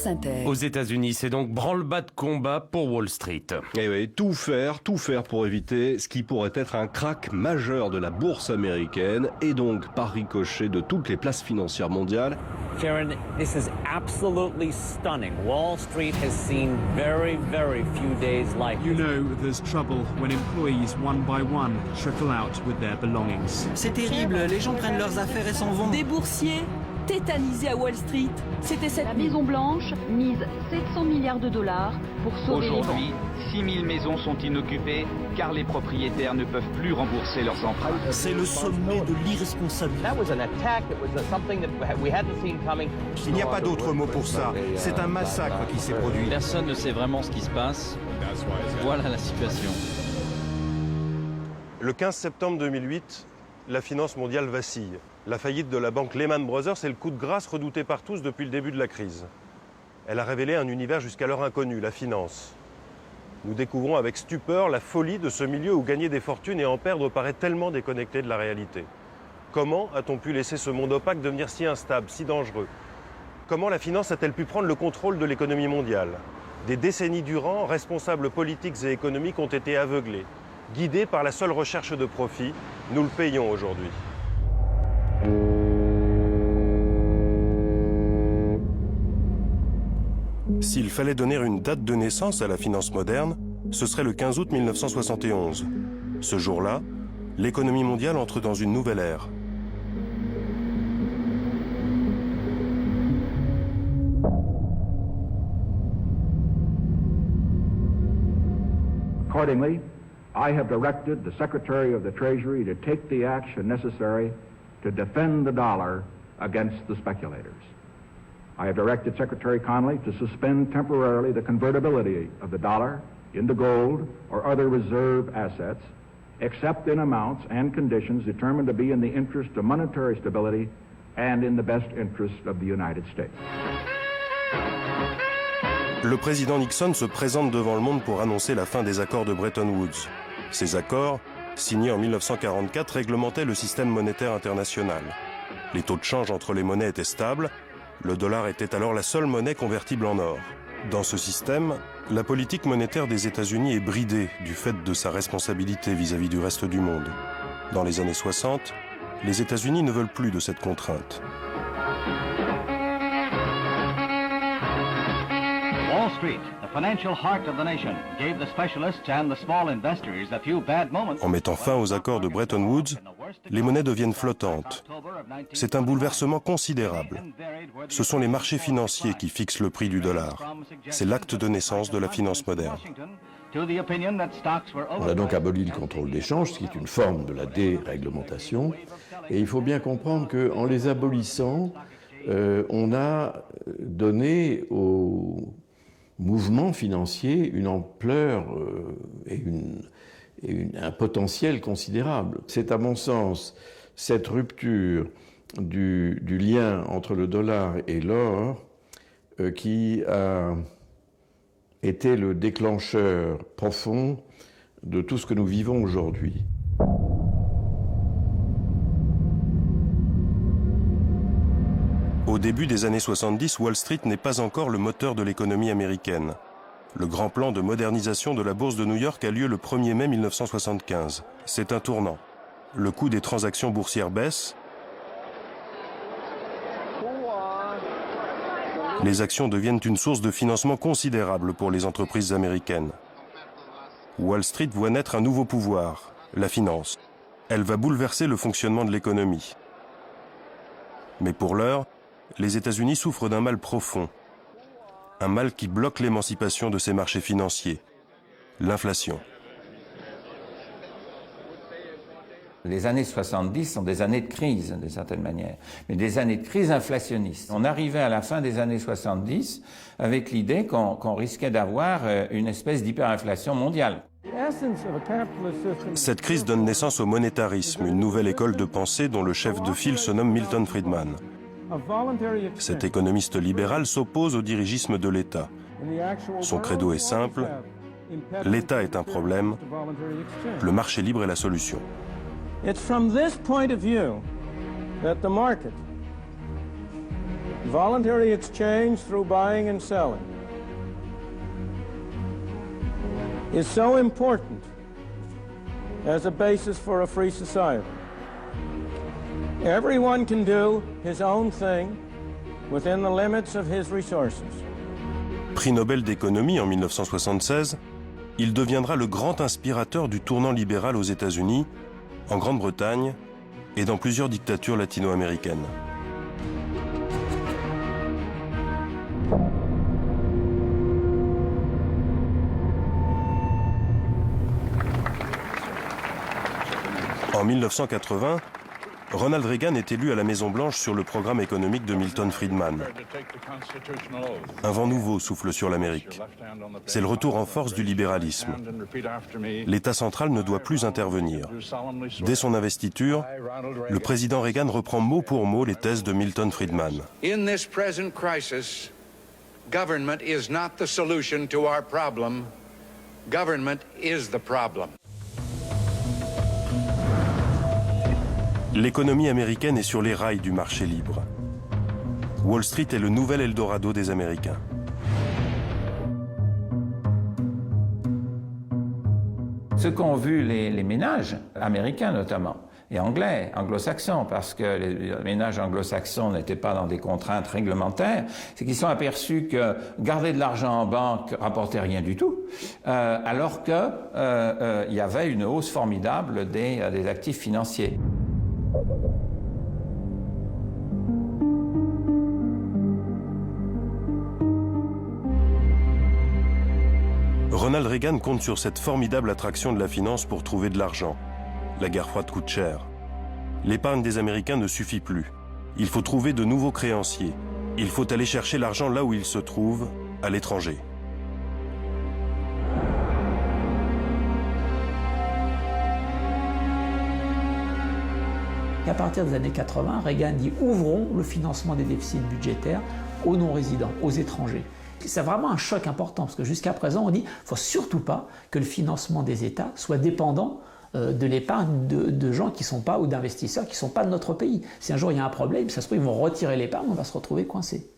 France Inter. Aux États-Unis, c'est donc branle-bas de combat pour Wall Street. Et oui, tout faire pour éviter ce qui pourrait être un krach majeur de la bourse américaine et donc par ricochet de toutes les places financières mondiales. Sharon, this is absolutely stunning. Wall Street has seen very, very few days like this. You know there's trouble when employees one by one trickle out with their belongings. C'est terrible, les gens prennent leurs affaires et s'en vont. Des boursiers tétanisés à Wall Street. C'était cette La Maison Blanche mise 700 milliards de dollars pour sauver les banques. Aujourd'hui, 6000 maisons sont inoccupées car les propriétaires ne peuvent plus rembourser leurs emprunts. C'est le sommet de l'irresponsabilité. Il n'y a pas d'autre mot pour ça. C'est un massacre qui s'est produit. Personne ne sait vraiment ce qui se passe. Voilà la situation. Le 15 septembre 2008, la finance mondiale vacille. La faillite de la banque Lehman Brothers est le coup de grâce redouté par tous depuis le début de la crise. Elle a révélé un univers jusqu'alors inconnu, la finance. Nous découvrons avec stupeur la folie de ce milieu où gagner des fortunes et en perdre paraît tellement déconnecté de la réalité. Comment a-t-on pu laisser ce monde opaque devenir si instable, si dangereux? Comment la finance a-t-elle pu prendre le contrôle de l'économie mondiale? Des décennies durant, responsables politiques et économiques ont été aveuglés. Guidés par la seule recherche de profit, nous le payons aujourd'hui. S'il fallait donner une date de naissance à la finance moderne, ce serait le 15 août 1971. Ce jour-là, l'économie mondiale entre dans une nouvelle ère. Accordingly, I have directed the Secretary of the Treasury to take the action necessary to defend the dollar against the speculators. I have directed Secretary Connally to suspend temporarily the convertibility of the dollar into gold or other reserve assets, except in amounts and conditions determined to be in the interest of monetary stability and in the best interest of the United States. Le président Nixon se présente devant le monde pour annoncer la fin des accords de Bretton Woods. Ces accords, signés en 1944, réglementaient le système monétaire international. Les taux de change entre les monnaies étaient stables. Le dollar était alors la seule monnaie convertible en or. Dans ce système, la politique monétaire des États-Unis est bridée du fait de sa responsabilité vis-à-vis du reste du monde. Dans les années 60, les États-Unis ne veulent plus de cette contrainte. Wall Street, the financial heart of the nation, gave the specialists and the small investors a few bad moments. En mettant fin aux accords de Bretton Woods, les monnaies deviennent flottantes. C'est un bouleversement considérable. Ce sont les marchés financiers qui fixent le prix du dollar. C'est l'acte de naissance de la finance moderne. On a donc aboli le contrôle des changes, ce qui est une forme de la déréglementation. Et il faut bien comprendre qu'en les abolissant, on a donné aux mouvements financiers une ampleur et un potentiel considérable. C'est à mon sens cette rupture du lien entre le dollar et l'or qui a été le déclencheur profond de tout ce que nous vivons aujourd'hui. Au début des années 70, Wall Street n'est pas encore le moteur de l'économie américaine. Le grand plan de modernisation de la bourse de New York a lieu le 1er mai 1975. C'est un tournant. Le coût des transactions boursières baisse. Les actions deviennent une source de financement considérable pour les entreprises américaines. Wall Street voit naître un nouveau pouvoir, la finance. Elle va bouleverser le fonctionnement de l'économie. Mais pour l'heure, les États-Unis souffrent d'un mal profond. Un mal qui bloque l'émancipation de ces marchés financiers. L'inflation. Les années 70 sont des années de crise, d'une certaine manière, mais des années de crise inflationniste. On arrivait à la fin des années 70 avec l'idée qu'on risquait d'avoir une espèce d'hyperinflation mondiale. Cette crise donne naissance au monétarisme, une nouvelle école de pensée dont le chef de file se nomme Milton Friedman. Cet économiste libéral s'oppose au dirigisme de l'État. Son credo est simple, l'État est un problème, le marché libre est la solution. It's from this point of view that the market Voluntary exchange through buying and selling is so important as a basis for a free society. Everyone can do his own thing within the limits of his resources. Prix Nobel d'économie en 1976, il deviendra le grand inspirateur du tournant libéral aux États-Unis, en Grande-Bretagne et dans plusieurs dictatures latino-américaines. En 1980, Ronald Reagan est élu à la Maison-Blanche sur le programme économique de Milton Friedman. Un vent nouveau souffle sur l'Amérique. C'est le retour en force du libéralisme. L'État central ne doit plus intervenir. Dès son investiture, le président Reagan reprend mot pour mot les thèses de Milton Friedman. In this present crisis, government is not the solution to our problem. Government is the problem. L'économie américaine est sur les rails du marché libre. Wall Street est le nouvel Eldorado des Américains. Ce qu'ont vu les ménages américains notamment, et anglais, anglo-saxons, parce que les ménages anglo-saxons n'étaient pas dans des contraintes réglementaires, c'est qu'ils sont aperçus que garder de l'argent en banque rapportait rien du tout, alors qu'il y avait une hausse formidable des actifs financiers. Ronald Reagan compte sur cette formidable attraction de la finance pour trouver de l'argent. La guerre froide coûte cher. L'épargne des Américains ne suffit plus. Il faut trouver de nouveaux créanciers. Il faut aller chercher l'argent là où il se trouve, à l'étranger. Et à partir des années 80, Reagan dit « ouvrons le financement des déficits budgétaires aux non-résidents, aux étrangers ». C'est vraiment un choc important, parce que jusqu'à présent, on dit qu'il ne faut surtout pas que le financement des États soit dépendant de l'épargne de gens qui ne sont pas, ou d'investisseurs qui ne sont pas de notre pays. Si un jour il y a un problème, ça se trouve, ils vont retirer l'épargne, on va se retrouver coincé.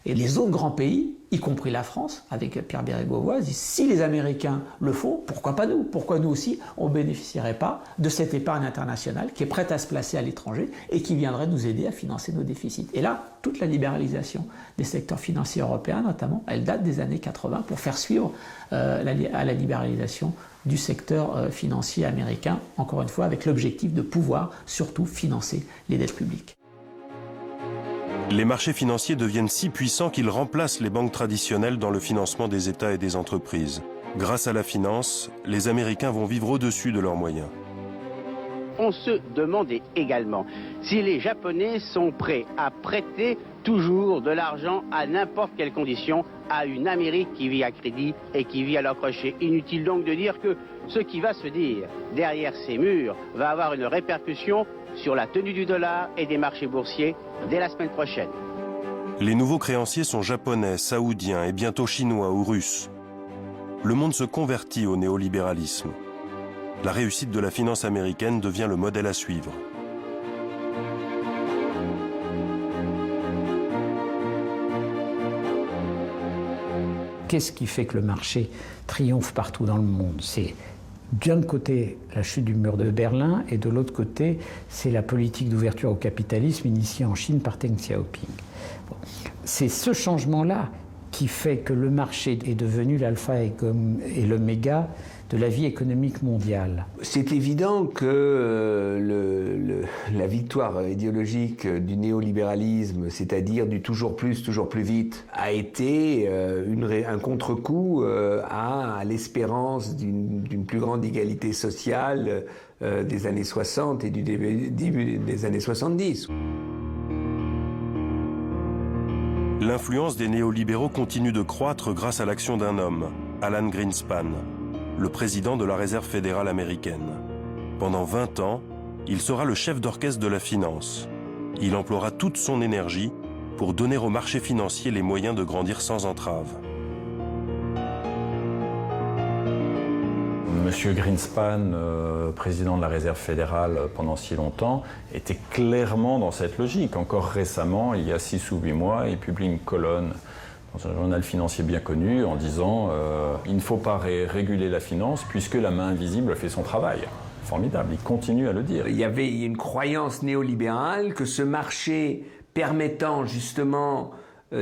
Et les autres grands pays, y compris la France, avec Pierre Bérégovoy, disent si les Américains le font, pourquoi pas nous? Pourquoi nous aussi, on ne bénéficierait pas de cette épargne internationale qui est prête à se placer à l'étranger et qui viendrait nous aider à financer nos déficits? Et là, toute la libéralisation des secteurs financiers européens, notamment, elle date des années 80 pour faire suivre à la libéralisation du secteur financier américain, encore une fois, avec l'objectif de pouvoir surtout financer les dettes publiques. Les marchés financiers deviennent si puissants qu'ils remplacent les banques traditionnelles dans le financement des États et des entreprises. Grâce à la finance, les Américains vont vivre au-dessus de leurs moyens. On se demandait également si les Japonais sont prêts à prêter toujours de l'argent à n'importe quelle condition à une Amérique qui vit à crédit et qui vit à leur crochet. Inutile donc de dire que ce qui va se dire derrière ces murs va avoir une répercussion sur la tenue du dollar et des marchés boursiers dès la semaine prochaine. Les nouveaux créanciers sont japonais, saoudiens et bientôt chinois ou russes. Le monde se convertit au néolibéralisme. La réussite de la finance américaine devient le modèle à suivre. Qu'est-ce qui fait que le marché triomphe partout dans le monde? C'est d'un côté la chute du mur de Berlin et de l'autre côté c'est la politique d'ouverture au capitalisme initiée en Chine par Deng Xiaoping. Bon. C'est ce changement-là qui fait que le marché est devenu l'alpha et l'oméga de la vie économique mondiale. C'est évident que la victoire idéologique du néolibéralisme, c'est-à-dire du toujours plus vite, a été un contre-coup à l'espérance d'une plus grande égalité sociale des années 60 et du début des années 70. L'influence des néolibéraux continue de croître grâce à l'action d'un homme, Alan Greenspan, le président de la Réserve fédérale américaine. Pendant 20 ans, il sera le chef d'orchestre de la finance. Il emploiera toute son énergie pour donner au marché financier les moyens de grandir sans entrave. Monsieur Greenspan, président de la Réserve fédérale pendant si longtemps, était clairement dans cette logique. Encore récemment, il y a 6 ou 8 mois, il publie une colonne dans un journal financier bien connu en disant il ne faut pas réguler la finance puisque la main invisible fait son travail. Formidable, il continue à le dire. Il y avait une croyance néolibérale que ce marché permettant justement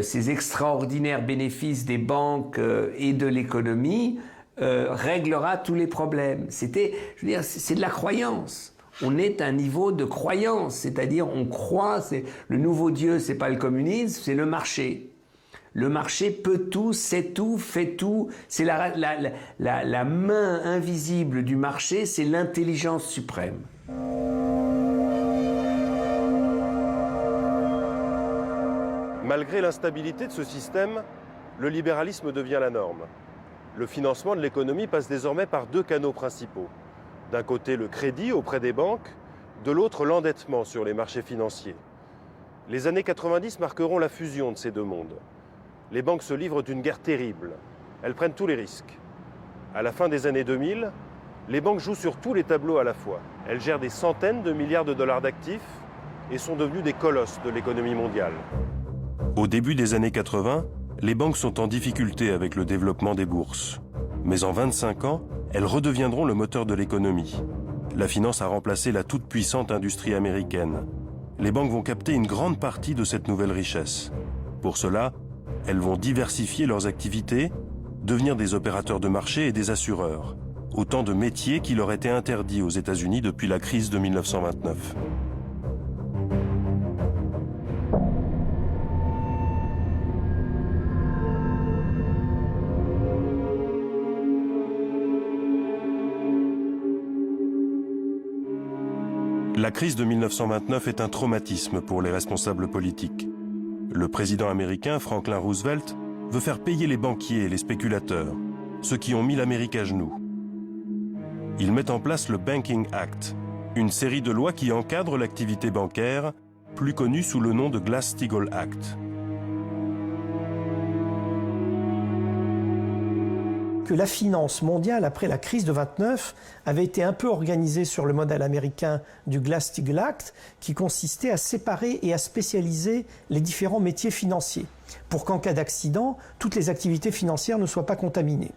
ces extraordinaires bénéfices des banques et de l'économie réglera tous les problèmes. C'était, je veux dire, c'est de la croyance. On est à un niveau de croyance, c'est-à-dire on croit, le nouveau Dieu, c'est pas le communisme, c'est le marché. Le marché peut tout, sait tout, fait tout. C'est la main invisible du marché, c'est l'intelligence suprême. Malgré l'instabilité de ce système, le libéralisme devient la norme. Le financement de l'économie passe désormais par 2 canaux principaux. D'un côté, le crédit auprès des banques, de l'autre, l'endettement sur les marchés financiers. Les années 90 marqueront la fusion de ces 2 mondes. Les banques se livrent d'une guerre terrible. Elles prennent tous les risques. À la fin des années 2000, les banques jouent sur tous les tableaux à la fois. Elles gèrent des centaines de milliards de dollars d'actifs et sont devenues des colosses de l'économie mondiale. Au début des années 80, les banques sont en difficulté avec le développement des bourses. Mais en 25 ans, elles redeviendront le moteur de l'économie. La finance a remplacé la toute-puissante industrie américaine. Les banques vont capter une grande partie de cette nouvelle richesse. Pour cela, elles vont diversifier leurs activités, devenir des opérateurs de marché et des assureurs. Autant de métiers qui leur étaient interdits aux États-Unis depuis la crise de 1929. La crise de 1929 est un traumatisme pour les responsables politiques. Le président américain, Franklin Roosevelt, veut faire payer les banquiers et les spéculateurs, ceux qui ont mis l'Amérique à genoux. Il met en place le Banking Act, une série de lois qui encadrent l'activité bancaire, plus connue sous le nom de Glass-Steagall Act. Que la finance mondiale, après la crise de 29, avait été un peu organisée sur le modèle américain du Glass-Steagall Act, qui consistait à séparer et à spécialiser les différents métiers financiers, pour qu'en cas d'accident, toutes les activités financières ne soient pas contaminées.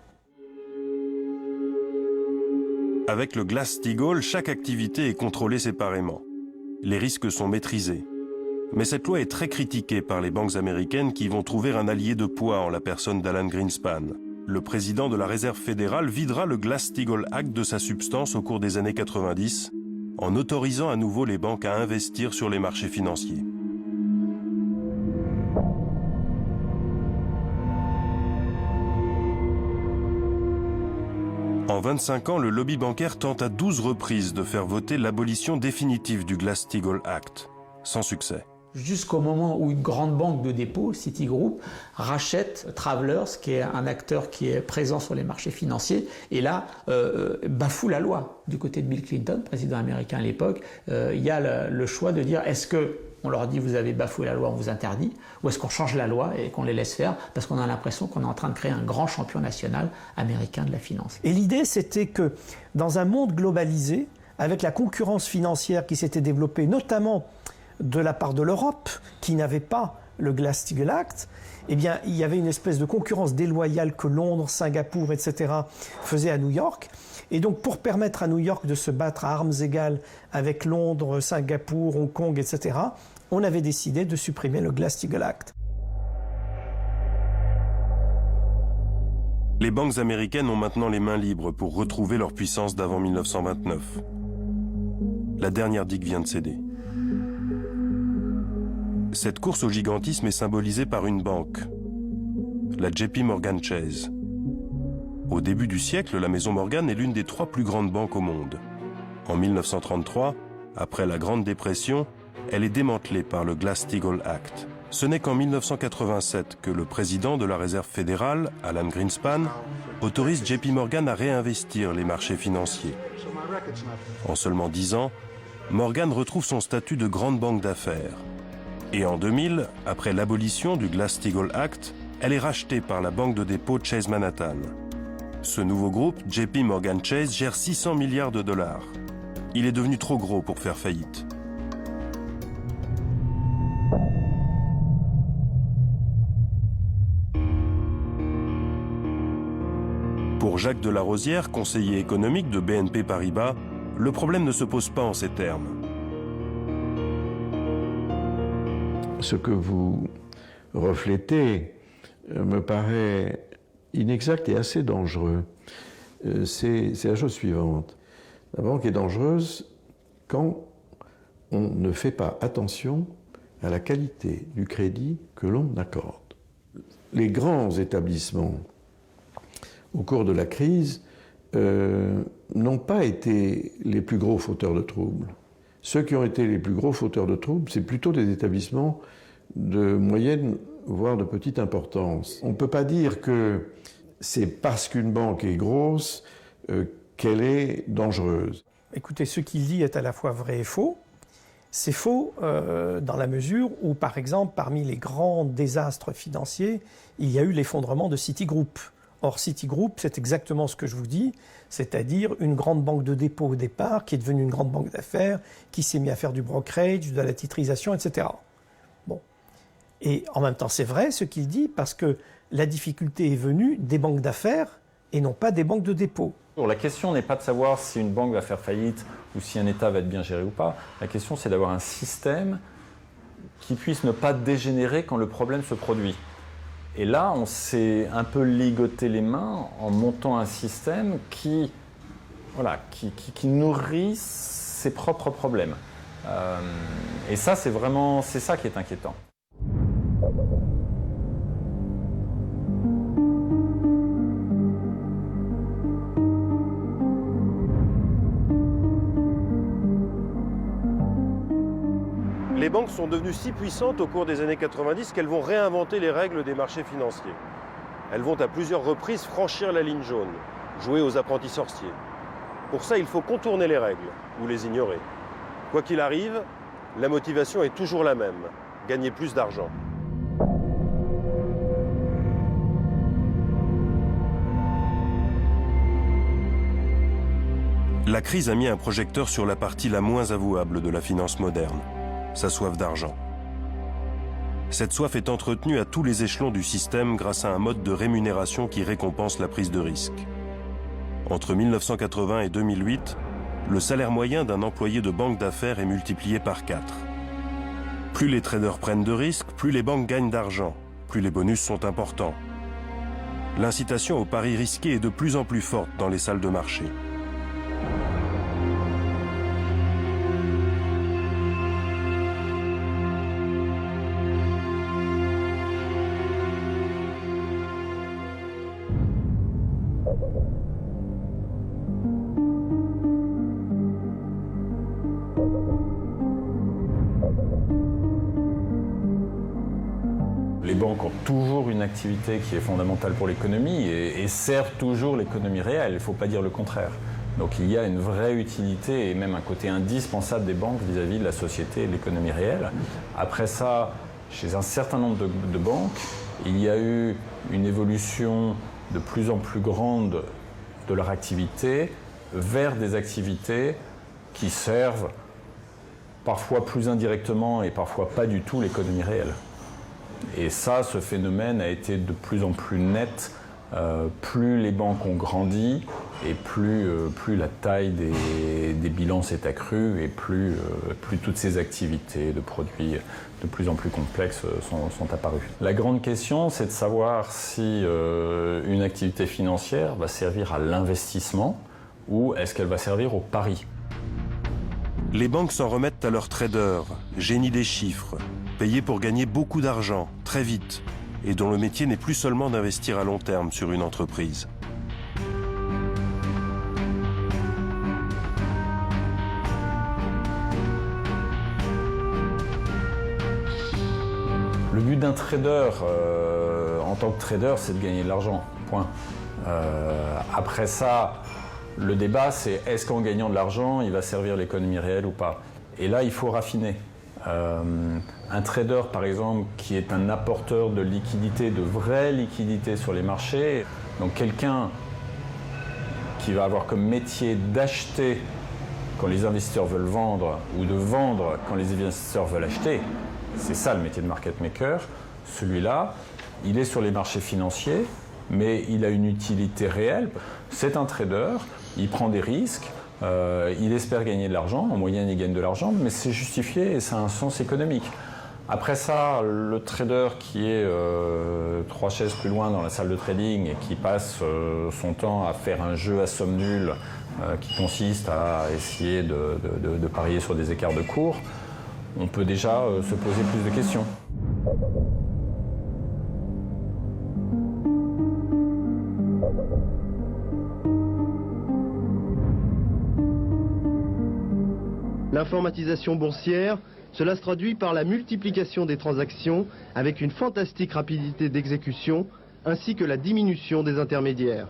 Avec le Glass-Steagall, chaque activité est contrôlée séparément. Les risques sont maîtrisés. Mais cette loi est très critiquée par les banques américaines qui vont trouver un allié de poids en la personne d'Alan Greenspan. Le président de la Réserve fédérale videra le Glass-Steagall Act de sa substance au cours des années 90, en autorisant à nouveau les banques à investir sur les marchés financiers. En 25 ans, le lobby bancaire tente à 12 reprises de faire voter l'abolition définitive du Glass-Steagall Act, sans succès. Jusqu'au moment où une grande banque de dépôt, Citigroup, rachète Travelers, qui est un acteur qui est présent sur les marchés financiers, et là, bafoue la loi. Du côté de Bill Clinton, président américain à l'époque, il y a le choix de dire, est-ce qu'on leur dit vous avez bafoué la loi, on vous interdit, ou est-ce qu'on change la loi et qu'on les laisse faire, parce qu'on a l'impression qu'on est en train de créer un grand champion national américain de la finance. Et l'idée, c'était que dans un monde globalisé, avec la concurrence financière qui s'était développée, notamment de la part de l'Europe, qui n'avait pas le Glass-Steagall Act, eh bien, il y avait une espèce de concurrence déloyale que Londres, Singapour, etc. faisaient à New York. Et donc, pour permettre à New York de se battre à armes égales avec Londres, Singapour, Hong Kong, etc., on avait décidé de supprimer le Glass-Steagall Act. Les banques américaines ont maintenant les mains libres pour retrouver leur puissance d'avant 1929. La dernière digue vient de céder. Cette course au gigantisme est symbolisée par une banque, la JP Morgan Chase. Au début du siècle, la maison Morgan est l'une des 3 plus grandes banques au monde. En 1933, après la Grande Dépression, elle est démantelée par le Glass-Steagall Act. Ce n'est qu'en 1987 que le président de la Réserve fédérale, Alan Greenspan, autorise JP Morgan à réinvestir les marchés financiers. En seulement 10 ans, Morgan retrouve son statut de grande banque d'affaires. Et en 2000, après l'abolition du Glass-Steagall Act, elle est rachetée par la banque de dépôt Chase Manhattan. Ce nouveau groupe, JP Morgan Chase, gère 600 milliards de dollars. Il est devenu trop gros pour faire faillite. Pour Jacques Delarosière, conseiller économique de BNP Paribas, le problème ne se pose pas en ces termes. Ce que vous reflétez me paraît inexact et assez dangereux. C'est la chose suivante. La banque est dangereuse quand on ne fait pas attention à la qualité du crédit que l'on accorde. Les grands établissements, au cours de la crise, n'ont pas été les plus gros fauteurs de troubles. Ceux qui ont été les plus gros fauteurs de troubles, c'est plutôt des établissements de moyenne, voire de petite importance. On ne peut pas dire que c'est parce qu'une banque est grosse qu'elle est dangereuse. Écoutez, ce qu'il dit est à la fois vrai et faux. C'est faux dans la mesure où, par exemple, parmi les grands désastres financiers, il y a eu l'effondrement de Citigroup. Or, Citigroup, c'est exactement ce que je vous dis, c'est-à-dire une grande banque de dépôt au départ, qui est devenue une grande banque d'affaires, qui s'est mise à faire du brokerage, de la titrisation, etc. Bon. Et en même temps, c'est vrai ce qu'il dit, parce que la difficulté est venue des banques d'affaires et non pas des banques de dépôt. La question n'est pas de savoir si une banque va faire faillite ou si un État va être bien géré ou pas. La question, c'est d'avoir un système qui puisse ne pas dégénérer quand le problème se produit. Et là, on s'est un peu ligoté les mains en montant un système qui nourrit ses propres problèmes. Et ça, c'est ça qui est inquiétant. Les banques sont devenues si puissantes au cours des années 90 qu'elles vont réinventer les règles des marchés financiers. Elles vont à plusieurs reprises franchir la ligne jaune, jouer aux apprentis sorciers. Pour ça, il faut contourner les règles ou les ignorer. Quoi qu'il arrive, la motivation est toujours la même, gagner plus d'argent. La crise a mis un projecteur sur la partie la moins avouable de la finance moderne, sa soif d'argent. Cette soif est entretenue à tous les échelons du système grâce à un mode de rémunération qui récompense la prise de risque. Entre 1980 et 2008, le salaire moyen d'un employé de banque d'affaires est multiplié par 4. Plus les traders prennent de risques, plus les banques gagnent d'argent, plus les bonus sont importants. L'incitation au pari risqué est de plus en plus forte dans les salles de marché. Les banques ont toujours une activité qui est fondamentale pour l'économie et servent toujours l'économie réelle, il ne faut pas dire le contraire. Donc il y a une vraie utilité et même un côté indispensable des banques vis-à-vis de la société et de l'économie réelle. Après ça, chez un certain nombre de banques, il y a eu une évolution de plus en plus grande de leur activité vers des activités qui servent parfois plus indirectement et parfois pas du tout l'économie réelle. Et ça, ce phénomène a été de plus en plus net. Plus les banques ont grandi et plus la taille des bilans s'est accrue et plus toutes ces activités de produits de plus en plus complexes sont apparues. La grande question, c'est de savoir si une activité financière va servir à l'investissement ou est-ce qu'elle va servir au pari. Les banques s'en remettent à leurs traders, génies des chiffres, payés pour gagner beaucoup d'argent, très vite, et dont le métier n'est plus seulement d'investir à long terme sur une entreprise. Le but d'un trader, en tant que trader, c'est de gagner de l'argent, point. Après ça, le débat, c'est est-ce qu'en gagnant de l'argent, il va servir l'économie réelle ou pas? Et là, il faut raffiner. Un trader, par exemple, qui est un apporteur de liquidité, de vraie liquidité sur les marchés, donc quelqu'un qui va avoir comme métier d'acheter quand les investisseurs veulent vendre ou de vendre quand les investisseurs veulent acheter, c'est ça le métier de market maker, celui-là, il est sur les marchés financiers, mais il a une utilité réelle. C'est un trader, il prend des risques, il espère gagner de l'argent, en moyenne il gagne de l'argent, mais c'est justifié et ça a un sens économique. Après ça, le trader qui est 3 chaises plus loin dans la salle de trading et qui passe son temps à faire un jeu à somme nulle qui consiste à essayer de parier sur des écarts de cours, on peut déjà se poser plus de questions. L'informatisation boursière, cela se traduit par la multiplication des transactions avec une fantastique rapidité d'exécution ainsi que la diminution des intermédiaires.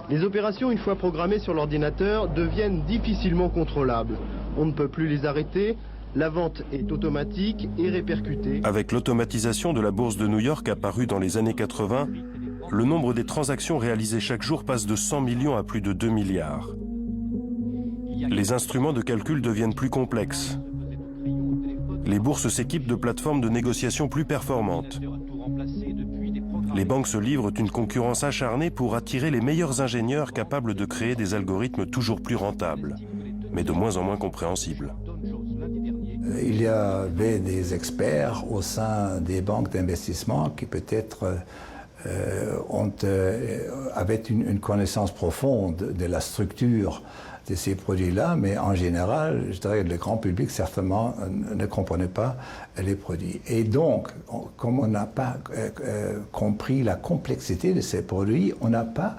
Les opérations, une fois programmées sur l'ordinateur, deviennent difficilement contrôlables. On ne peut plus les arrêter, la vente est automatique et répercutée. Avec l'automatisation de la bourse de New York apparue dans les années 80, le nombre des transactions réalisées chaque jour passe de 100 millions à plus de 2 milliards. Les instruments de calcul deviennent plus complexes. Les bourses s'équipent de plateformes de négociation plus performantes. Les banques se livrent une concurrence acharnée pour attirer les meilleurs ingénieurs capables de créer des algorithmes toujours plus rentables, mais de moins en moins compréhensibles. Il y avait des experts au sein des banques d'investissement qui peut-être avaient une connaissance profonde de la structure de ces produits-là, mais en général, je dirais que le grand public certainement ne comprenait pas les produits. Et donc, comme on n'a pas compris la complexité de ces produits, on n'a pas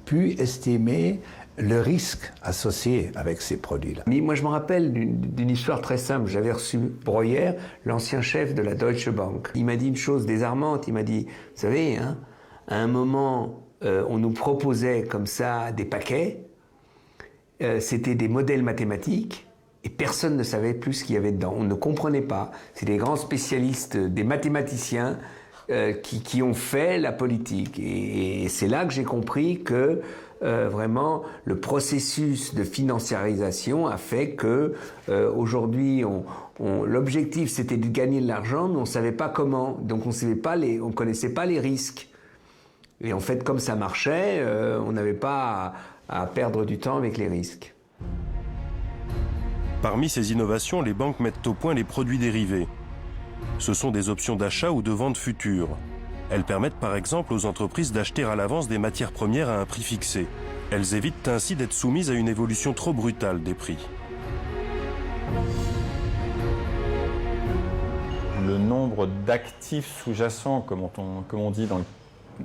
pu estimer le risque associé avec ces produits-là. Mais moi, je me rappelle d'une histoire très simple. J'avais reçu Breuer, l'ancien chef de la Deutsche Bank. Il m'a dit une chose désarmante. Il m'a dit, vous savez, hein, à un moment, on nous proposait comme ça des paquets. C'était des modèles mathématiques et personne ne savait plus ce qu'il y avait dedans. On ne comprenait pas. C'est des grands spécialistes, des mathématiciens qui ont fait la politique. Et c'est là que j'ai compris que vraiment le processus de financiarisation a fait que aujourd'hui l'objectif c'était de gagner de l'argent, mais on ne savait pas comment. Donc on ne connaissait pas les risques. Et en fait, comme ça marchait, on n'avait pas à perdre du temps avec les risques. Parmi ces innovations, les banques mettent au point les produits dérivés. Ce sont des options d'achat ou de vente futures. Elles permettent par exemple aux entreprises d'acheter à l'avance des matières premières à un prix fixé. Elles évitent ainsi d'être soumises à une évolution trop brutale des prix. Le nombre d'actifs sous-jacents, comme on dit dans le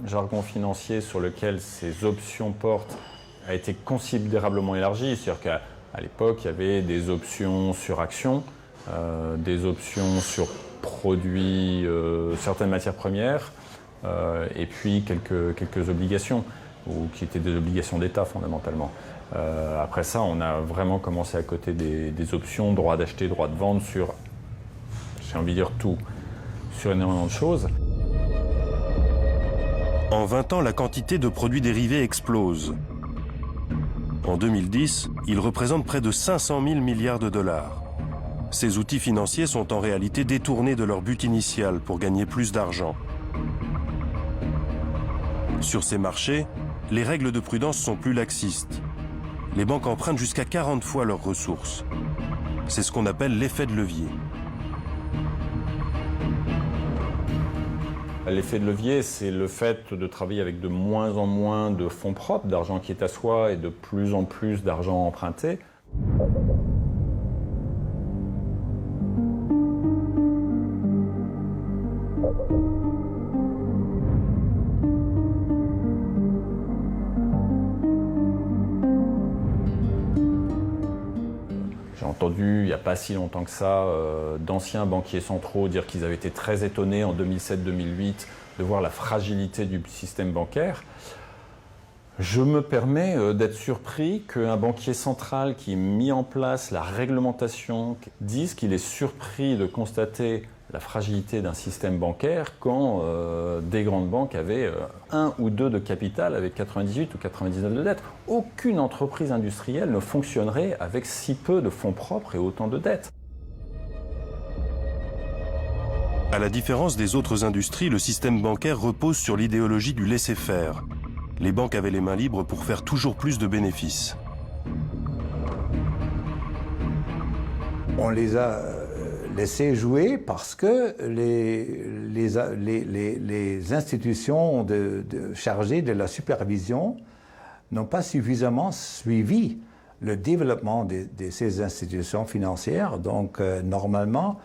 jargon financier, sur lequel ces options portent, a été considérablement élargi. C'est-à-dire qu'à l'époque, il y avait des options sur actions, des options sur produits, certaines matières premières, et puis quelques obligations, ou qui étaient des obligations d'État fondamentalement. Après ça, on a vraiment commencé à coter des options, droit d'acheter, droit de vendre sur, j'ai envie de dire tout, sur énormément de choses. En 20 ans, la quantité de produits dérivés explose. En 2010, ils représentent près de 500 000 milliards de dollars. Ces outils financiers sont en réalité détournés de leur but initial pour gagner plus d'argent. Sur ces marchés, les règles de prudence sont plus laxistes. Les banques empruntent jusqu'à 40 fois leurs ressources. C'est ce qu'on appelle l'effet de levier. L'effet de levier, c'est le fait de travailler avec de moins en moins de fonds propres, d'argent qui est à soi et de plus en plus d'argent emprunté. J'ai entendu, il n'y a pas si longtemps que ça, d'anciens banquiers centraux dire qu'ils avaient été très étonnés en 2007-2008 de voir la fragilité du système bancaire. Je me permets d'être surpris qu'un banquier central qui ait mis en place la réglementation dise qu'il est surpris de constater la fragilité d'un système bancaire quand des grandes banques avaient 1 ou 2 de capital avec 98 ou 99 de dettes. Aucune entreprise industrielle ne fonctionnerait avec si peu de fonds propres et autant de dettes. À la différence des autres industries, le système bancaire repose sur l'idéologie du laisser-faire. Les banques avaient les mains libres pour faire toujours plus de bénéfices. On les a laissés jouer parce que les institutions chargées de la supervision n'ont pas suffisamment suivi le développement de ces institutions financières. Donc, normalement,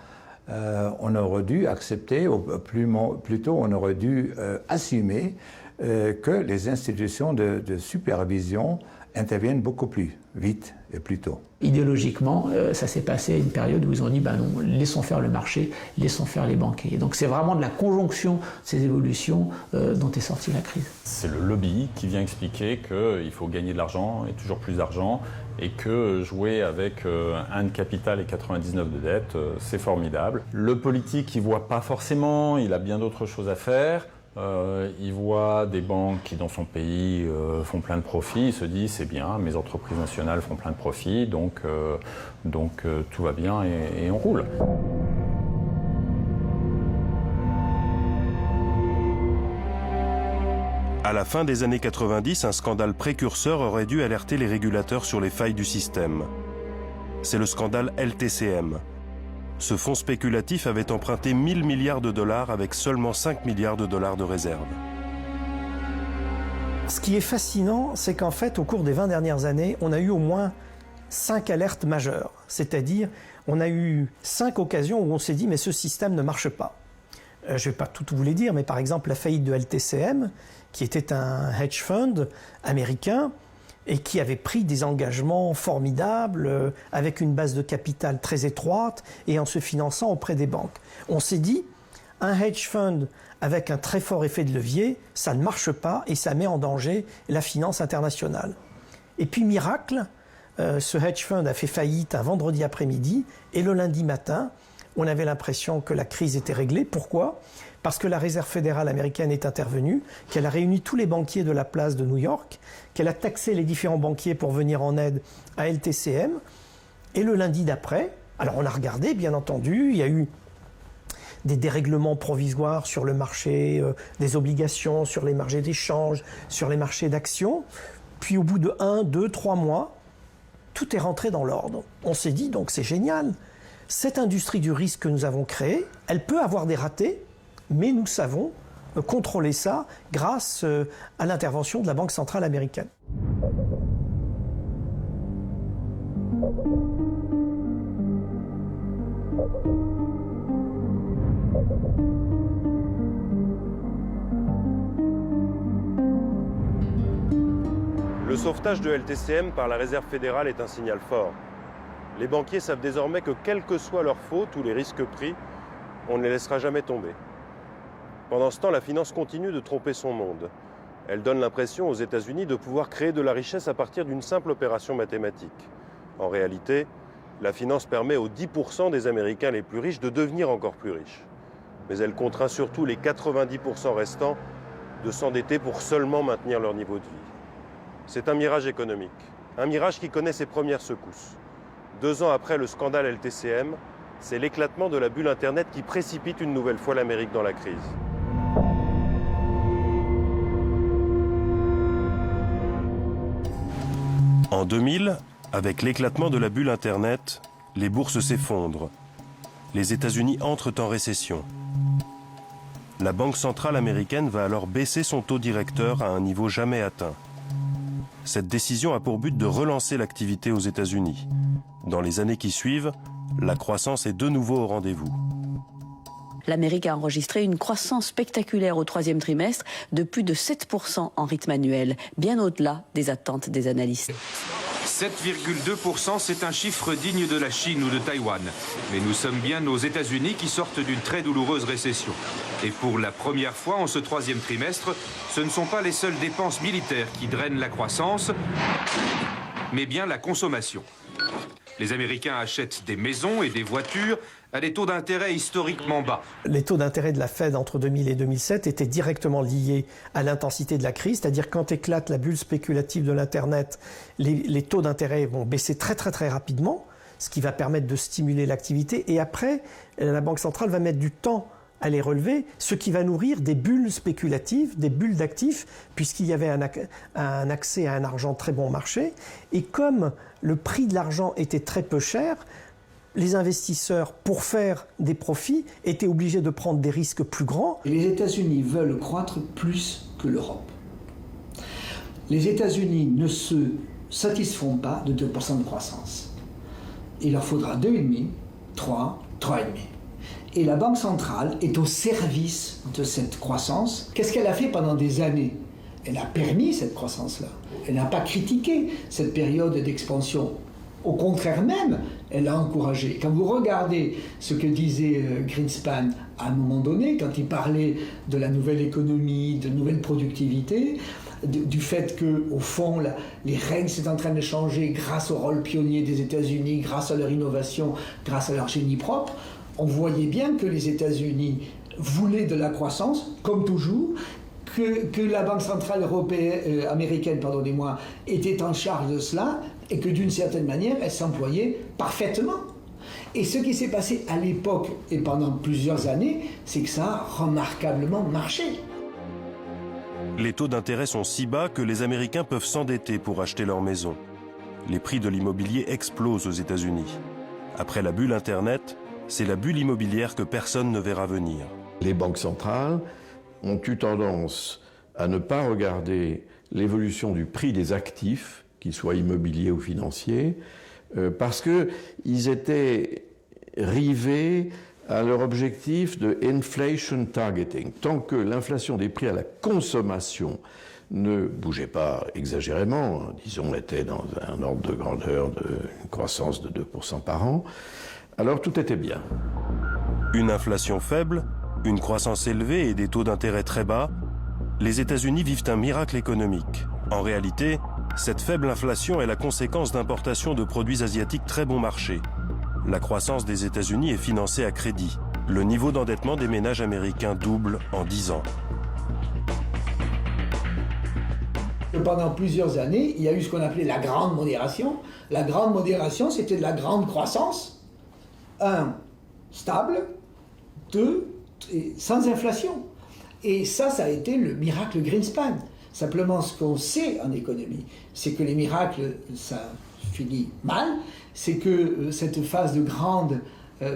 on aurait dû accepter, ou plutôt on aurait dû assumer que les institutions de supervision interviennent beaucoup plus vite et plus tôt. Idéologiquement, ça s'est passé à une période où ils ont dit ben non, laissons faire le marché, laissons faire les banquiers. Donc c'est vraiment de la conjonction de ces évolutions dont est sortie la crise. C'est le lobby qui vient expliquer qu'il faut gagner de l'argent et toujours plus d'argent et que jouer avec 1 de capital et 99 de dette, c'est formidable. Le politique, il ne voit pas forcément, il a bien d'autres choses à faire. Il voit des banques qui, dans son pays, font plein de profits. Il se dit, c'est bien, mes entreprises nationales font plein de profits, donc tout va bien et on roule. À la fin des années 90, un scandale précurseur aurait dû alerter les régulateurs sur les failles du système. C'est le scandale LTCM. Ce fonds spéculatif avait emprunté 1 000 milliards de dollars avec seulement 5 milliards de dollars de réserve. Ce qui est fascinant, c'est qu'en fait, au cours des 20 dernières années, on a eu au moins 5 alertes majeures. C'est-à-dire, on a eu 5 occasions où on s'est dit « mais ce système ne marche pas ». Je ne vais pas tout vous les dire, mais par exemple la faillite de LTCM, qui était un hedge fund américain, et qui avait pris des engagements formidables avec une base de capital très étroite et en se finançant auprès des banques. On s'est dit, un hedge fund avec un très fort effet de levier, ça ne marche pas et ça met en danger la finance internationale. Et puis miracle, ce hedge fund a fait faillite un vendredi après-midi et le lundi matin, on avait l'impression que la crise était réglée. Pourquoi ? Parce que la Réserve fédérale américaine est intervenue, qu'elle a réuni tous les banquiers de la place de New York, qu'elle a taxé les différents banquiers pour venir en aide à LTCM. Et le lundi d'après, alors on a regardé, bien entendu, il y a eu des dérèglements provisoires sur le marché des obligations, sur les marchés d'échange, sur les marchés d'actions. Puis au bout de 1, 2, 3 mois, tout est rentré dans l'ordre. On s'est dit, donc c'est génial. Cette industrie du risque que nous avons créée, elle peut avoir des ratés, mais nous savons contrôler ça grâce à l'intervention de la Banque centrale américaine. Le sauvetage de LTCM par la Réserve fédérale est un signal fort. Les banquiers savent désormais que quelle que soit leur faute ou les risques pris, on ne les laissera jamais tomber. Pendant ce temps, la finance continue de tromper son monde. Elle donne l'impression aux États-Unis de pouvoir créer de la richesse à partir d'une simple opération mathématique. En réalité, la finance permet aux 10% des Américains les plus riches de devenir encore plus riches. Mais elle contraint surtout les 90% restants de s'endetter pour seulement maintenir leur niveau de vie. C'est un mirage économique, un mirage qui connaît ses premières secousses. 2 ans après le scandale LTCM, c'est l'éclatement de la bulle Internet qui précipite une nouvelle fois l'Amérique dans la crise. En 2000, avec l'éclatement de la bulle Internet, les bourses s'effondrent. Les États-Unis entrent en récession. La Banque centrale américaine va alors baisser son taux directeur à un niveau jamais atteint. Cette décision a pour but de relancer l'activité aux États-Unis. Dans les années qui suivent, la croissance est de nouveau au rendez-vous. L'Amérique a enregistré une croissance spectaculaire au 3e trimestre de plus de 7% en rythme annuel, bien au-delà des attentes des analystes. 7,2%, c'est un chiffre digne de la Chine ou de Taïwan. Mais nous sommes bien aux États-Unis qui sortent d'une très douloureuse récession. Et pour la première fois en ce 3e trimestre, ce ne sont pas les seules dépenses militaires qui drainent la croissance, mais bien la consommation. Les Américains achètent des maisons et des voitures à des taux d'intérêt historiquement bas. Les taux d'intérêt de la Fed entre 2000 et 2007 étaient directement liés à l'intensité de la crise, c'est-à-dire quand éclate la bulle spéculative de l'Internet, les taux d'intérêt vont baisser très très très rapidement, ce qui va permettre de stimuler l'activité. Et après, la Banque centrale va mettre du temps à les relever, ce qui va nourrir des bulles spéculatives, des bulles d'actifs, puisqu'il y avait un accès à un argent très bon marché. Et comme le prix de l'argent était très peu cher, les investisseurs, pour faire des profits, étaient obligés de prendre des risques plus grands. Les États-Unis veulent croître plus que l'Europe. Les États-Unis ne se satisferont pas de 2% de croissance. Il leur faudra 2,5, 3, 3,5. Et la Banque centrale est au service de cette croissance. Qu'est-ce qu'elle a fait pendant des années? Elle a permis cette croissance-là. Elle n'a pas critiqué cette période d'expansion. Au contraire même, elle l'a encouragée. Quand vous regardez ce que disait Greenspan à un moment donné, quand il parlait de la nouvelle économie, de nouvelle productivité, du fait qu'au fond, les règles sont en train de changer grâce au rôle pionnier des États-Unis, grâce à leur innovation, grâce à leur génie propre, on voyait bien que les États-Unis voulaient de la croissance, comme toujours, que la Banque centrale américaine était en charge de cela, et que d'une certaine manière, elle s'employait parfaitement. Et ce qui s'est passé à l'époque et pendant plusieurs années, c'est que ça a remarquablement marché. Les taux d'intérêt sont si bas que les Américains peuvent s'endetter pour acheter leur maison. Les prix de l'immobilier explosent aux États-Unis. Après la bulle Internet, c'est la bulle immobilière que personne ne verra venir. Les banques centrales ont eu tendance à ne pas regarder l'évolution du prix des actifs, qu'ils soient immobiliers ou financiers, parce qu'ils étaient rivés à leur objectif de inflation targeting. Tant que l'inflation des prix à la consommation ne bougeait pas exagérément, disons, était dans un ordre de grandeur de croissance de 2% par an, alors tout était bien. Une inflation faible, une croissance élevée et des taux d'intérêt très bas, les États-Unis vivent un miracle économique. En réalité, cette faible inflation est la conséquence d'importations de produits asiatiques très bon marché. La croissance des États-Unis est financée à crédit. Le niveau d'endettement des ménages américains double en 10 ans. Pendant plusieurs années, il y a eu ce qu'on appelait la grande modération. La grande modération, c'était de la grande croissance. 1, stable. 2, sans inflation. Et ça a été le miracle Greenspan. Simplement, ce qu'on sait en économie, c'est que les miracles, ça finit mal. C'est que cette phase de grande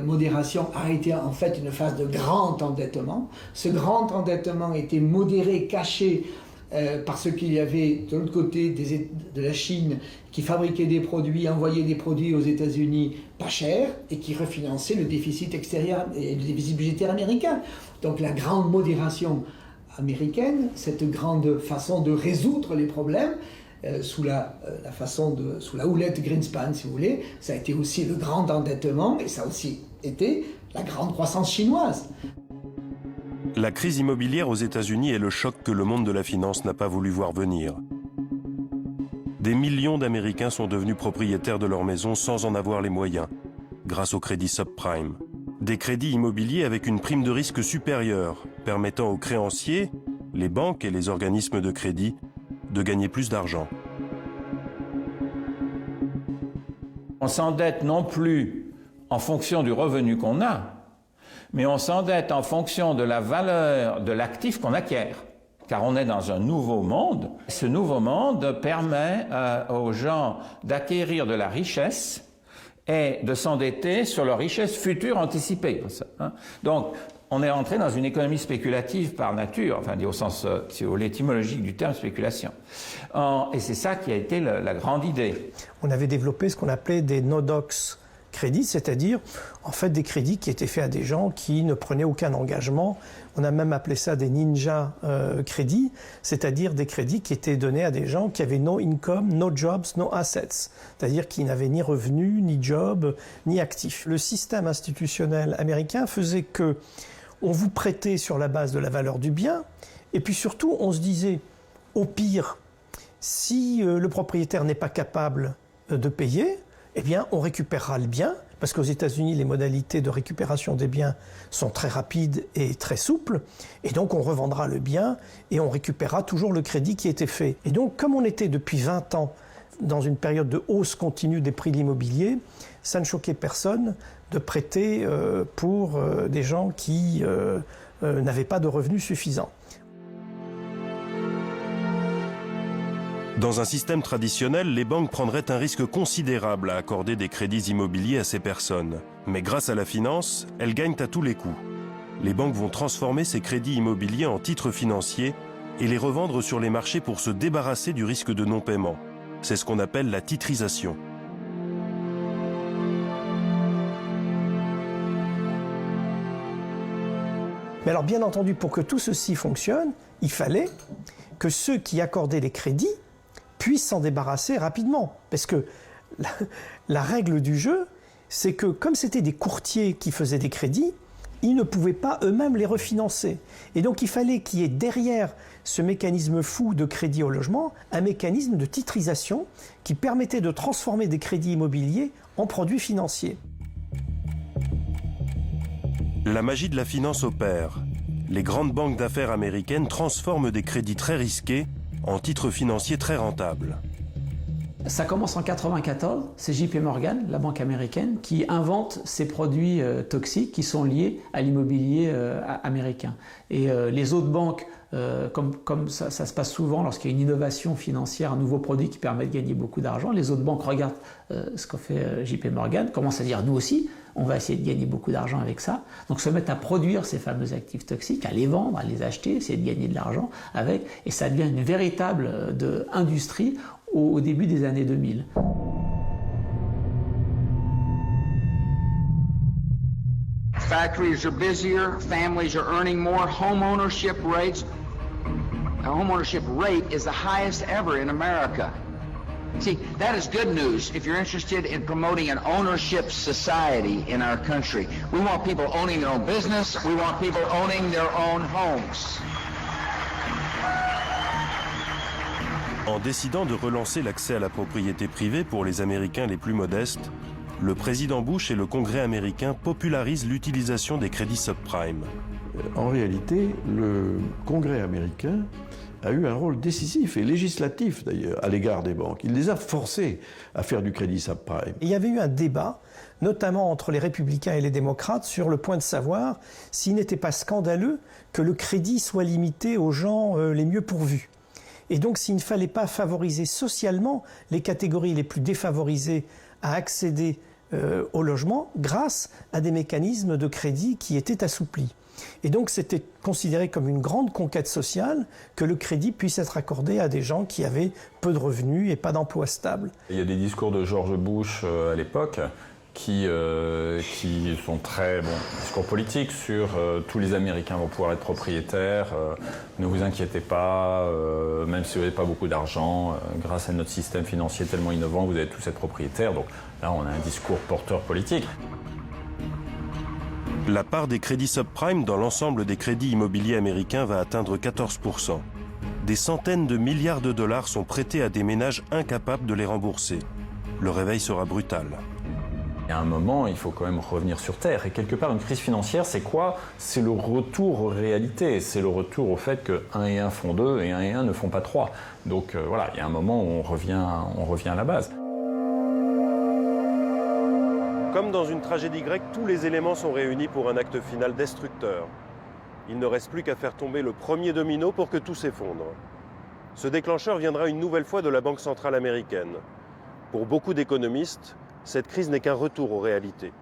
modération a été en fait une phase de grand endettement. Ce grand endettement était modéré, caché, parce qu'il y avait de l'autre côté de la Chine qui fabriquait des produits, envoyait des produits aux États-Unis pas chers et qui refinançait le déficit extérieur et le déficit budgétaire américain. Donc la grande modération américaine, cette grande façon de résoudre les problèmes, sous la houlette Greenspan, si vous voulez, ça a été aussi le grand endettement et ça a aussi été la grande croissance chinoise. La crise immobilière aux États-Unis est le choc que le monde de la finance n'a pas voulu voir venir. Des millions d'Américains sont devenus propriétaires de leur maison sans en avoir les moyens, grâce au crédit subprime. Des crédits immobiliers avec une prime de risque supérieure, permettant aux créanciers, les banques et les organismes de crédit, de gagner plus d'argent. On s'endette non plus en fonction du revenu qu'on a, mais on s'endette en fonction de la valeur de l'actif qu'on acquiert. Car on est dans un nouveau monde. Ce nouveau monde permet aux gens d'acquérir de la richesse et de s'endetter sur leur richesse future anticipée. Donc, on est entré dans une économie spéculative par nature, enfin, au sens étymologique du terme spéculation. Et c'est ça qui a été la grande idée. On avait développé ce qu'on appelait des no-docs crédits, c'est-à-dire en fait des crédits qui étaient faits à des gens qui ne prenaient aucun engagement. On a même appelé ça des ninja crédits, c'est-à-dire des crédits qui étaient donnés à des gens qui avaient no income, no jobs, no assets, c'est-à-dire qui n'avaient ni revenus, ni job, ni actifs. Le système institutionnel américain faisait que on vous prêtait sur la base de la valeur du bien, et puis surtout on se disait, au pire, si le propriétaire n'est pas capable de payer, eh bien on récupérera le bien, parce qu'aux États-Unis, les modalités de récupération des biens sont très rapides et très souples, et donc on revendra le bien et on récupérera toujours le crédit qui était fait. Et donc, comme on était depuis 20 ans dans une période de hausse continue des prix de l'immobilier, ça ne choquait personne de prêter pour des gens qui n'avaient pas de revenus suffisants. Dans un système traditionnel, les banques prendraient un risque considérable à accorder des crédits immobiliers à ces personnes. Mais grâce à la finance, elles gagnent à tous les coups. Les banques vont transformer ces crédits immobiliers en titres financiers et les revendre sur les marchés pour se débarrasser du risque de non-paiement. C'est ce qu'on appelle la titrisation. Mais alors, bien entendu, pour que tout ceci fonctionne, il fallait que ceux qui accordaient les crédits puissent s'en débarrasser rapidement. Parce que la règle du jeu, c'est que comme c'était des courtiers qui faisaient des crédits, ils ne pouvaient pas eux-mêmes les refinancer. Et donc il fallait qu'il y ait derrière ce mécanisme fou de crédit au logement, un mécanisme de titrisation qui permettait de transformer des crédits immobiliers en produits financiers. La magie de la finance opère. Les grandes banques d'affaires américaines transforment des crédits très risqués en titres financiers très rentables. Ça commence en 1994, c'est JP Morgan, la banque américaine, qui invente ces produits toxiques qui sont liés à l'immobilier américain. Et les autres banques, comme ça se passe souvent lorsqu'il y a une innovation financière, un nouveau produit qui permet de gagner beaucoup d'argent, les autres banques regardent ce qu'a fait JP Morgan, commencent à dire nous aussi, on va essayer de gagner beaucoup d'argent avec ça. Donc se mettent à produire ces fameux actifs toxiques, à les vendre, à les acheter, essayer de gagner de l'argent avec, et ça devient une véritable industrie au début des années 2000. Factories are busier, families are earning more, home ownership rate is the highest ever in America. See, that is good news if you're interested in promoting an ownership society in our country. We want people owning their own business, we want people owning their own homes. En décidant de relancer l'accès à la propriété privée pour les Américains les plus modestes, le président Bush et le Congrès américain popularisent l'utilisation des crédits subprime. En réalité, le Congrès américain a eu un rôle décisif et législatif d'ailleurs à l'égard des banques. Il les a forcés à faire du crédit subprime. Il y avait eu un débat, notamment entre les républicains et les démocrates, sur le point de savoir s'il n'était pas scandaleux que le crédit soit limité aux gens les mieux pourvus. Et donc s'il ne fallait pas favoriser socialement les catégories les plus défavorisées à accéder au logement grâce à des mécanismes de crédit qui étaient assouplis. Et donc c'était considéré comme une grande conquête sociale que le crédit puisse être accordé à des gens qui avaient peu de revenus et pas d'emploi stable. Il y a des discours de George Bush à l'époque qui sont très discours politiques sur tous les Américains vont pouvoir être propriétaires, ne vous inquiétez pas, même si vous n'avez pas beaucoup d'argent, grâce à notre système financier tellement innovant, vous allez tous être propriétaires. Donc là, on a un discours porteur politique. La part des crédits subprime dans l'ensemble des crédits immobiliers américains va atteindre 14%. Des centaines de milliards de dollars sont prêtés à des ménages incapables de les rembourser. Le réveil sera brutal. À un moment, il faut quand même revenir sur Terre. Et quelque part, une crise financière, c'est quoi? C'est le retour aux réalités. C'est le retour au fait que 1 et 1 font 2 et 1 et 1 ne font pas 3. Donc voilà, il y a un moment où on revient à la base. Comme dans une tragédie grecque, tous les éléments sont réunis pour un acte final destructeur. Il ne reste plus qu'à faire tomber le premier domino pour que tout s'effondre. Ce déclencheur viendra une nouvelle fois de la Banque centrale américaine. Pour beaucoup d'économistes, cette crise n'est qu'un retour aux réalités.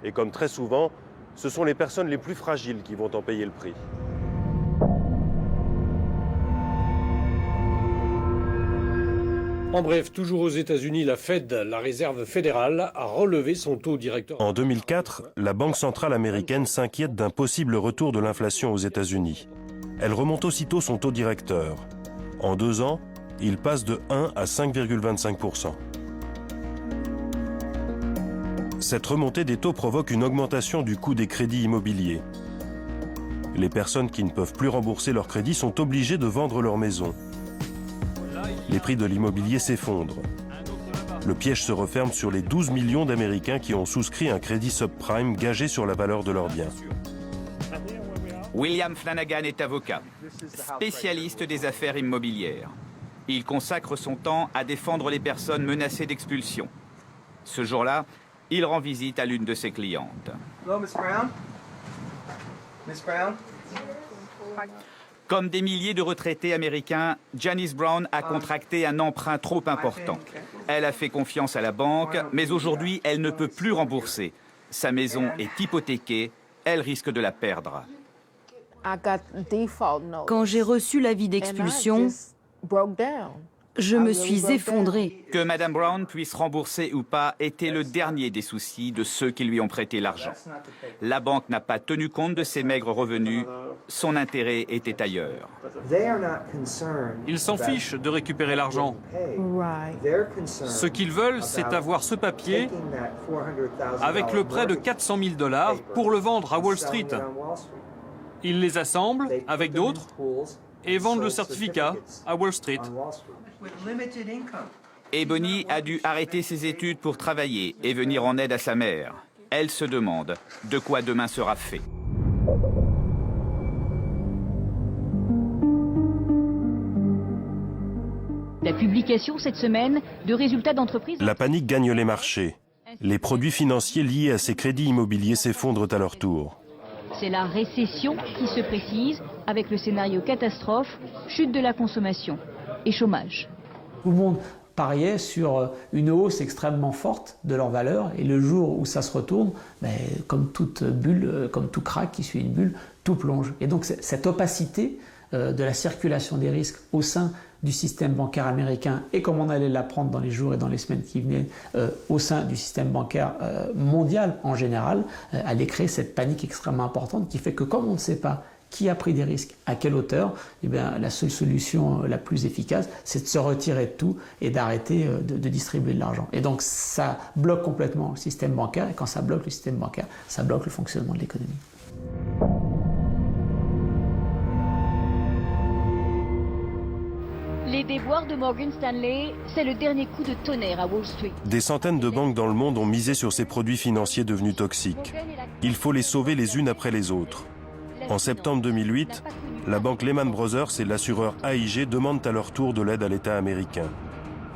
Et comme très souvent, ce sont les personnes les plus fragiles qui vont en payer le prix. En bref, toujours aux États-Unis, la Fed, la Réserve fédérale, a relevé son taux directeur. En 2004, la Banque centrale américaine s'inquiète d'un possible retour de l'inflation aux États-Unis. Elle remonte aussitôt son taux directeur. En 2 ans, il passe de 1 à 5,25%. Cette remontée des taux provoque une augmentation du coût des crédits immobiliers. Les personnes qui ne peuvent plus rembourser leurs crédits sont obligées de vendre leur maison. Les prix de l'immobilier s'effondrent. Le piège se referme sur les 12 millions d'Américains qui ont souscrit un crédit subprime gagé sur la valeur de leurs biens. William Flanagan est avocat, spécialiste des affaires immobilières. Il consacre son temps à défendre les personnes menacées d'expulsion. Ce jour-là, il rend visite à l'une de ses clientes. Hello, Miss Brown. Miss Brown. Comme des milliers de retraités américains, Janice Brown a contracté un emprunt trop important. Elle a fait confiance à la banque, mais aujourd'hui, elle ne peut plus rembourser. Sa maison est hypothéquée, elle risque de la perdre. Quand j'ai reçu l'avis d'expulsion, je me suis effondrée. Que Madame Brown puisse rembourser ou pas était le dernier des soucis de ceux qui lui ont prêté l'argent. La banque n'a pas tenu compte de ses maigres revenus. Son intérêt était ailleurs. Ils s'en fichent de récupérer l'argent. Ce qu'ils veulent, c'est avoir ce papier avec le prêt de 400 000 $ pour le vendre à Wall Street. Ils les assemblent avec d'autres et vendent le certificat à Wall Street. Ebony a dû arrêter ses études pour travailler et venir en aide à sa mère. Elle se demande de quoi demain sera fait. La publication cette semaine de résultats d'entreprises... La panique gagne les marchés. Les produits financiers liés à ces crédits immobiliers s'effondrent à leur tour. C'est la récession qui se précise avec le scénario catastrophe, chute de la consommation et chômage. Tout le monde pariait sur une hausse extrêmement forte de leur valeur et le jour où ça se retourne, comme toute bulle, comme tout krach qui suit une bulle, tout plonge. Et donc cette opacité de la circulation des risques au sein du système bancaire américain et comme on allait l'apprendre dans les jours et dans les semaines qui venaient au sein du système bancaire mondial en général, allait créer cette panique extrêmement importante qui fait que comme on ne sait pas qui a pris des risques, à quelle hauteur, eh bien, la seule solution la plus efficace, c'est de se retirer de tout et d'arrêter de distribuer de l'argent. Et donc ça bloque complètement le système bancaire et quand ça bloque le système bancaire, ça bloque le fonctionnement de l'économie. Les déboires de Morgan Stanley, c'est le dernier coup de tonnerre à Wall Street. Des centaines de banques dans le monde ont misé sur ces produits financiers devenus toxiques. Il faut les sauver les unes après les autres. En septembre 2008, la banque Lehman Brothers et l'assureur AIG demandent à leur tour de l'aide à l'État américain.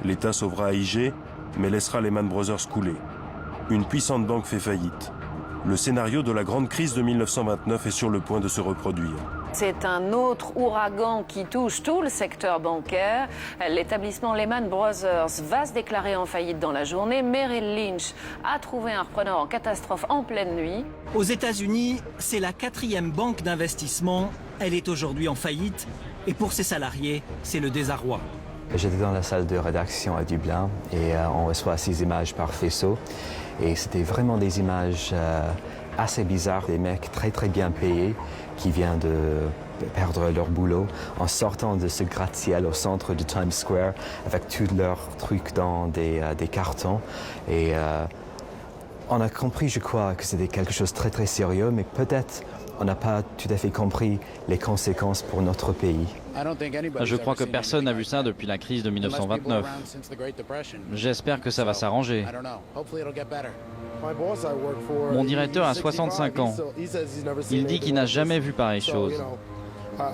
L'État sauvera AIG, mais laissera Lehman Brothers couler. Une puissante banque fait faillite. Le scénario de la grande crise de 1929 est sur le point de se reproduire. C'est un autre ouragan qui touche tout le secteur bancaire. L'établissement Lehman Brothers va se déclarer en faillite dans la journée. Merrill Lynch a trouvé un repreneur en catastrophe en pleine nuit. Aux États-Unis, c'est la 4e banque d'investissement. Elle est aujourd'hui en faillite. Et pour ses salariés, c'est le désarroi. J'étais dans la salle de rédaction à Dublin et on reçoit 6 images par faisceau. Et c'était vraiment des images assez bizarres, des mecs très très bien payés qui viennent de perdre leur boulot en sortant de ce gratte-ciel au centre de Times Square avec tous leurs trucs dans des cartons. Et on a compris, je crois, que c'était quelque chose de très très sérieux, mais peut-être on n'a pas tout à fait compris les conséquences pour notre pays. Je crois que personne n'a vu ça depuis la crise de 1929. J'espère que ça va s'arranger. Mon directeur a 65 ans. Il dit qu'il n'a jamais vu pareille chose.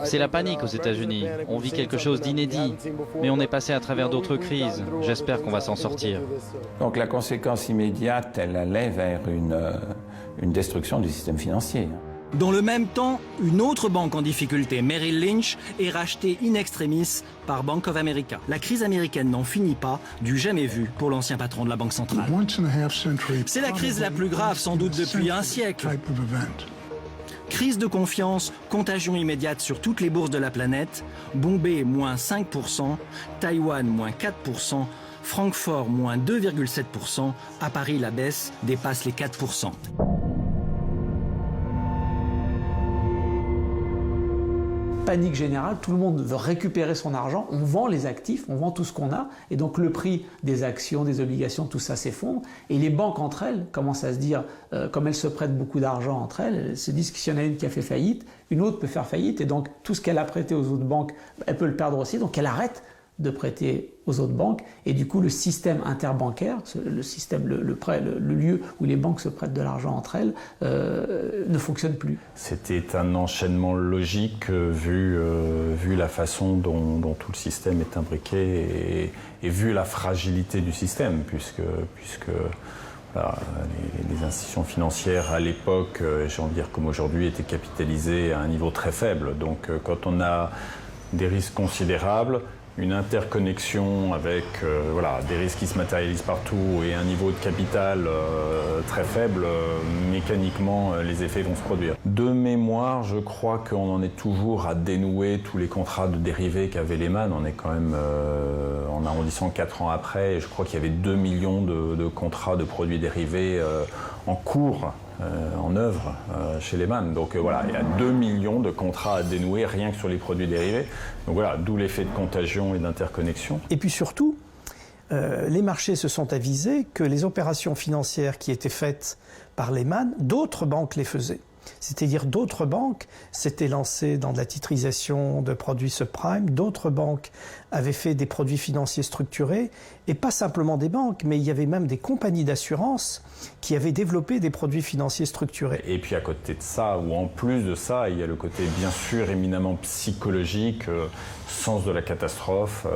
C'est la panique aux États-Unis. On vit quelque chose d'inédit, mais on est passé à travers d'autres crises. J'espère qu'on va s'en sortir. Donc la conséquence immédiate, elle allait vers une destruction du système financier. Dans le même temps, une autre banque en difficulté, Merrill Lynch, est rachetée in extremis par Bank of America. La crise américaine n'en finit pas, du jamais vu pour l'ancien patron de la Banque centrale. C'est la crise la plus grave sans doute depuis un siècle. Crise de confiance, contagion immédiate sur toutes les bourses de la planète, Bombay moins 5%, Taïwan moins 4%, Francfort moins 2,7%, à Paris la baisse dépasse les 4%. Panique générale, tout le monde veut récupérer son argent, on vend les actifs, on vend tout ce qu'on a, et donc le prix des actions, des obligations, tout ça s'effondre, et les banques entre elles commencent à se dire, comme elles se prêtent beaucoup d'argent entre elles, elles se disent que s'il y en a une qui a fait faillite, une autre peut faire faillite, et donc tout ce qu'elle a prêté aux autres banques, elle peut le perdre aussi, donc elle arrête de prêter aux autres banques, et du coup le système interbancaire, le système, le prêt, le lieu où les banques se prêtent de l'argent entre elles, ne fonctionne plus. C'était un enchaînement logique vu la façon dont tout le système est imbriqué et vu la fragilité du système, puisque voilà, les institutions financières à l'époque, j'ai envie de dire comme aujourd'hui, étaient capitalisées à un niveau très faible. Donc quand on a des risques considérables, une interconnexion avec des risques qui se matérialisent partout et un niveau de capital très faible, mécaniquement les effets vont se produire. De mémoire, je crois qu'on en est toujours à dénouer tous les contrats de dérivés qu'avait Lehman. On est quand même en arrondissant 4 ans après, et je crois qu'il y avait 2 millions de contrats de produits dérivés en cours, en œuvre chez Lehman. Donc voilà, il y a 2 millions de contrats à dénouer rien que sur les produits dérivés. Donc voilà, d'où l'effet de contagion et d'interconnexion. Et puis surtout, les marchés se sont avisés que les opérations financières qui étaient faites par Lehman, d'autres banques les faisaient. C'est-à-dire d'autres banques s'étaient lancées dans de la titrisation de produits subprimes, d'autres banques avaient fait des produits financiers structurés, et pas simplement des banques, mais il y avait même des compagnies d'assurance qui avaient développé des produits financiers structurés. Et puis à côté de ça, ou en plus de ça, il y a le côté bien sûr éminemment psychologique, sens de la catastrophe,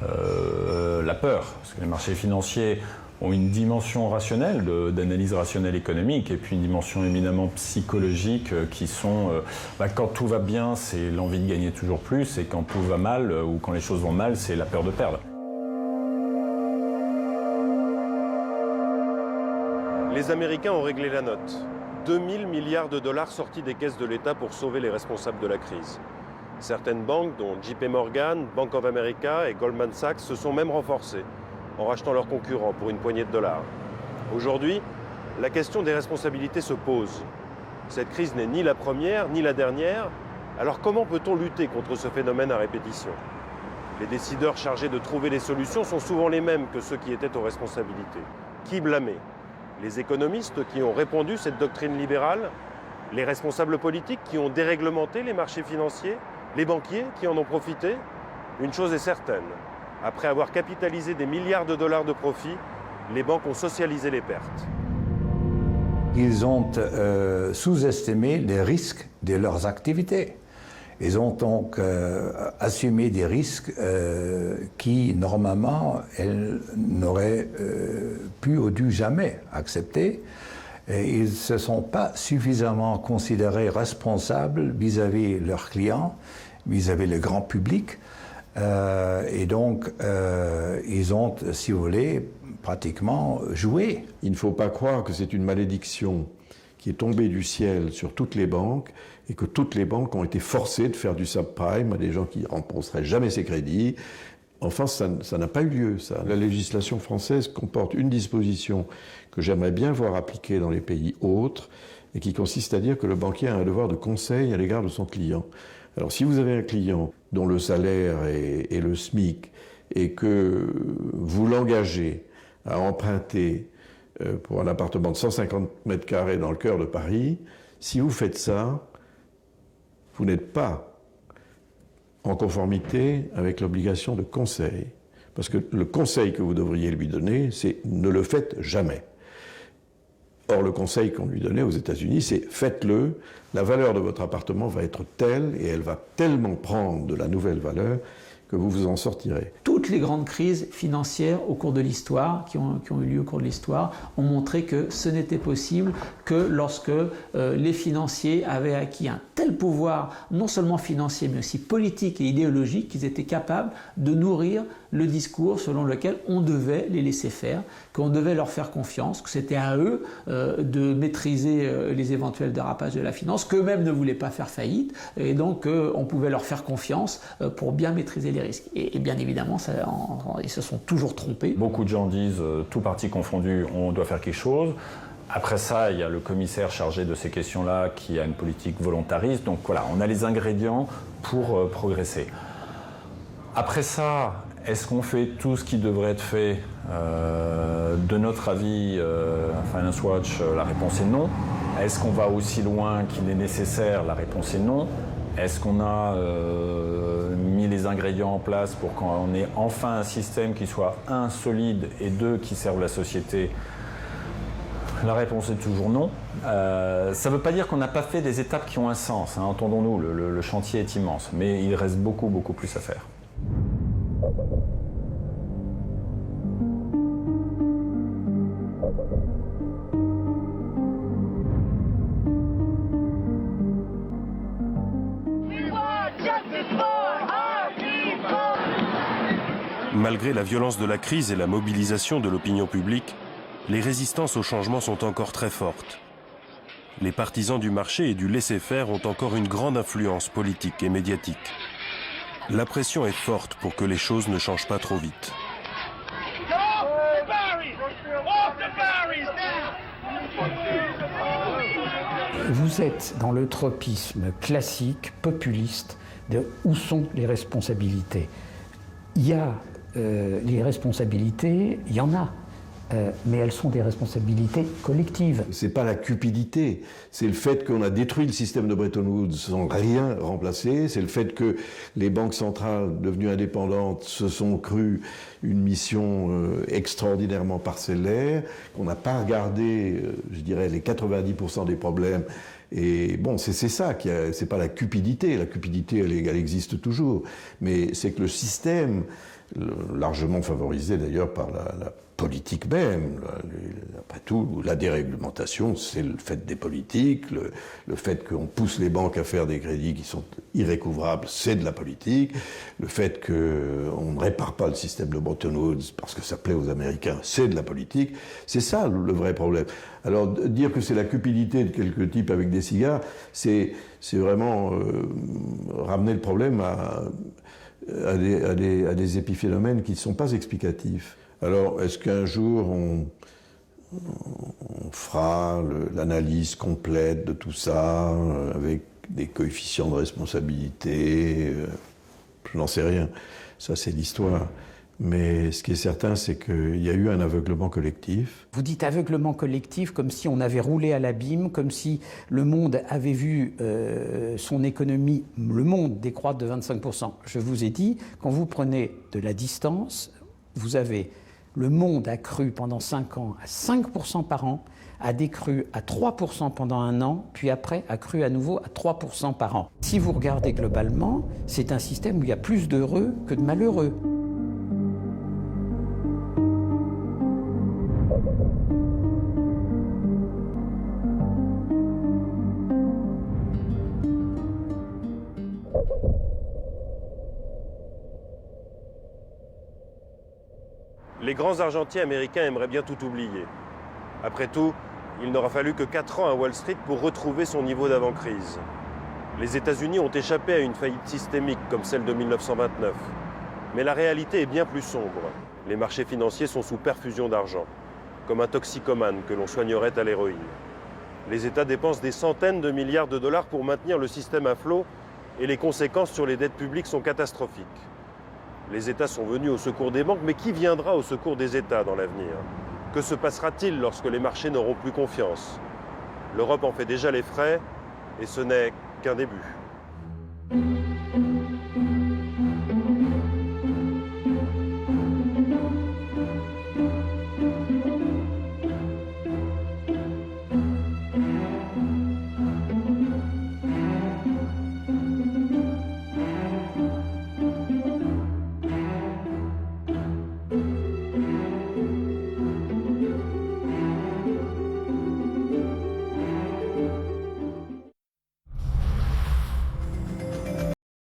la peur, parce que les marchés financiers ont une dimension rationnelle, d'analyse rationnelle économique, et puis une dimension éminemment psychologique qui sont, quand tout va bien, c'est l'envie de gagner toujours plus, et quand tout va mal, ou quand les choses vont mal, c'est la peur de perdre. Les Américains ont réglé la note. 2000 milliards de dollars sortis des caisses de l'État pour sauver les responsables de la crise. Certaines banques, dont JP Morgan, Bank of America et Goldman Sachs, se sont même renforcées en rachetant leurs concurrents pour une poignée de dollars. Aujourd'hui, la question des responsabilités se pose. Cette crise n'est ni la première ni la dernière, alors comment peut-on lutter contre ce phénomène à répétition? Les décideurs chargés de trouver les solutions sont souvent les mêmes que ceux qui étaient aux responsabilités. Qui blâmer? Les économistes qui ont répandu cette doctrine libérale? Les responsables politiques qui ont déréglementé les marchés financiers? Les banquiers qui en ont profité? Une chose est certaine. Après avoir capitalisé des milliards de dollars de profit, les banques ont socialisé les pertes. Ils ont sous-estimé les risques de leurs activités. Ils ont donc assumé des risques qui, normalement, elles n'auraient pu ou dû jamais accepter. Et ils ne se sont pas suffisamment considérés responsables vis-à-vis leurs clients, vis-à-vis le grand public. Et donc, ils ont, si vous voulez, pratiquement joué. Il ne faut pas croire que c'est une malédiction qui est tombée du ciel sur toutes les banques et que toutes les banques ont été forcées de faire du subprime à des gens qui ne rembourseraient jamais ces crédits. Enfin, ça n'a pas eu lieu, ça. La législation française comporte une disposition que j'aimerais bien voir appliquée dans les pays autres et qui consiste à dire que le banquier a un devoir de conseil à l'égard de son client. Alors, si vous avez un client dont le salaire est le SMIC et que vous l'engagez à emprunter pour un appartement de 150 mètres carrés dans le cœur de Paris, si vous faites ça, vous n'êtes pas en conformité avec l'obligation de conseil. Parce que le conseil que vous devriez lui donner, c'est ne le faites jamais. Or, le conseil qu'on lui donnait aux États-Unis, c'est faites-le, la valeur de votre appartement va être telle et elle va tellement prendre de la nouvelle valeur que vous vous en sortirez. Toutes les grandes crises financières au cours de l'histoire, qui ont eu lieu au cours de l'histoire, ont montré que ce n'était possible que lorsque les financiers avaient acquis un tel pouvoir, non seulement financier, mais aussi politique et idéologique, qu'ils étaient capables de nourrir le discours selon lequel on devait les laisser faire, qu'on devait leur faire confiance, que c'était à eux de maîtriser les éventuels dérapages de la finance, qu'eux-mêmes ne voulaient pas faire faillite, et donc on pouvait leur faire confiance pour bien maîtriser les risques. Et bien évidemment, ils se sont toujours trompés. Beaucoup de gens disent, tout parti confondu, on doit faire quelque chose. Après ça, il y a le commissaire chargé de ces questions-là qui a une politique volontariste. Donc voilà, on a les ingrédients pour progresser. Après ça, est-ce qu'on fait tout ce qui devrait être fait? De notre avis, Finance Watch, la réponse est non. Est-ce qu'on va aussi loin qu'il est nécessaire? La réponse est non. Est-ce qu'on a mis les ingrédients en place pour qu'on ait enfin un système qui soit, un, solide, et deux, qui serve la société? La réponse est toujours non. Ça ne veut pas dire qu'on n'a pas fait des étapes qui ont un sens, hein, entendons-nous, le chantier est immense, mais il reste beaucoup, beaucoup plus à faire. Malgré la violence de la crise et la mobilisation de l'opinion publique, les résistances au changement sont encore très fortes. Les partisans du marché et du laisser-faire ont encore une grande influence politique et médiatique. La pression est forte pour que les choses ne changent pas trop vite. Vous êtes dans le tropisme classique, populiste, de où sont les responsabilités. Il y a les responsabilités, il y en a, mais elles sont des responsabilités collectives. C'est pas la cupidité, c'est le fait qu'on a détruit le système de Bretton Woods sans rien remplacer, c'est le fait que les banques centrales devenues indépendantes se sont crues une mission extraordinairement parcellaire, qu'on n'a pas regardé, je dirais, les 90% des problèmes. Et bon, c'est ça, c'est pas la cupidité elle existe toujours, mais c'est que le système, largement favorisé d'ailleurs par la politique même, après tout, la déréglementation, c'est le fait des politiques, le fait qu'on pousse les banques à faire des crédits qui sont irrécouvrables, c'est de la politique, le fait qu'on ne répare pas le système de Bretton Woods parce que ça plaît aux Américains, c'est de la politique, c'est ça le vrai problème. Alors dire que c'est la cupidité de quelques types avec des cigares, c'est vraiment ramener le problème à des épiphénomènes qui ne sont pas explicatifs. Alors, est-ce qu'un jour on fera l'analyse complète de tout ça, avec des coefficients de responsabilité? Je n'en sais rien. Ça, c'est l'histoire. Mais ce qui est certain, c'est qu'il y a eu un aveuglement collectif. Vous dites aveuglement collectif comme si on avait roulé à l'abîme, comme si le monde avait vu son économie, le monde décroître de 25%. Je vous ai dit, quand vous prenez de la distance, vous avez le monde a cru pendant 5 ans à 5% par an, a décru à 3% pendant un an, puis après a cru à nouveau à 3% par an. Si vous regardez globalement, c'est un système où il y a plus d'heureux que de malheureux. Les grands argentiers américains aimeraient bien tout oublier. Après tout, il n'aura fallu que 4 ans à Wall Street pour retrouver son niveau d'avant-crise. Les États-Unis ont échappé à une faillite systémique comme celle de 1929. Mais la réalité est bien plus sombre. Les marchés financiers sont sous perfusion d'argent, comme un toxicomane que l'on soignerait à l'héroïne. Les États dépensent des centaines de milliards de dollars pour maintenir le système à flot et les conséquences sur les dettes publiques sont catastrophiques. Les États sont venus au secours des banques, mais qui viendra au secours des États dans l'avenir? Que se passera-t-il lorsque les marchés n'auront plus confiance? L'Europe en fait déjà les frais, et ce n'est qu'un début.